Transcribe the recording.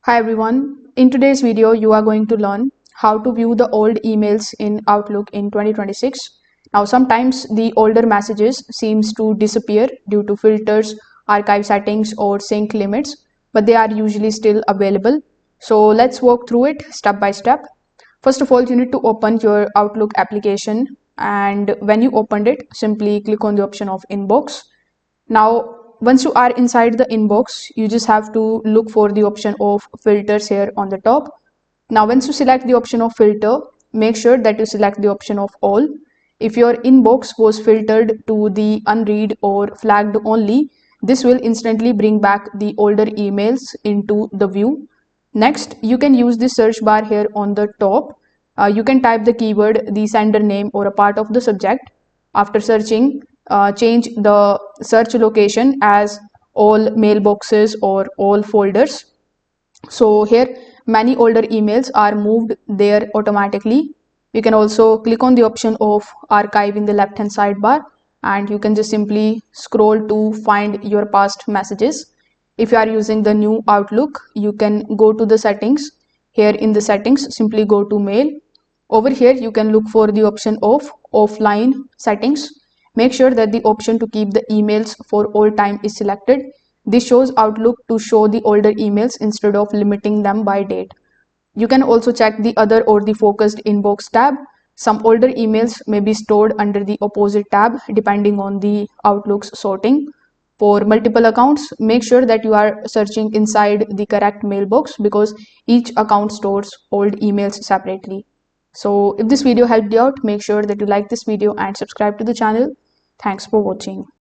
Hi everyone. In today's video, you are going to learn how to view the old emails in Outlook in 2026. Now, sometimes the older messages seems to disappear due to filters, archive settings, or sync limits, but they are usually still available. So let's walk through it step by step. First of all, you need to open your Outlook application, and when you opened it, simply click on the option of Inbox. Now, once you are inside the inbox, you just have to look for the option of filters here on the top. Now, once you select the option of filter, make sure that you select the option of all. If your inbox was filtered to the unread or flagged only, this will instantly bring back the older emails into the view. Next, you can use the search bar here on the top. You can type the keyword, the sender name, or a part of the subject. After searching, change the search location as all mailboxes or all folders. So here many older emails are moved there automatically. You can also click on the option of archive in the left hand sidebar, and you can just simply scroll to find your past messages. If you are using the new Outlook, you can go to the settings. Here in the settings, simply go to mail. Over here, you can look for the option of offline settings. Make sure that the option to keep the emails for all time is selected. This shows Outlook to show the older emails instead of limiting them by date. You can also check the other or the focused inbox tab. Some older emails may be stored under the opposite tab depending on the Outlook's sorting. For multiple accounts, make sure that you are searching inside the correct mailbox because each account stores old emails separately. So if this video helped you out, make sure that you like this video and subscribe to the channel. Thanks for watching.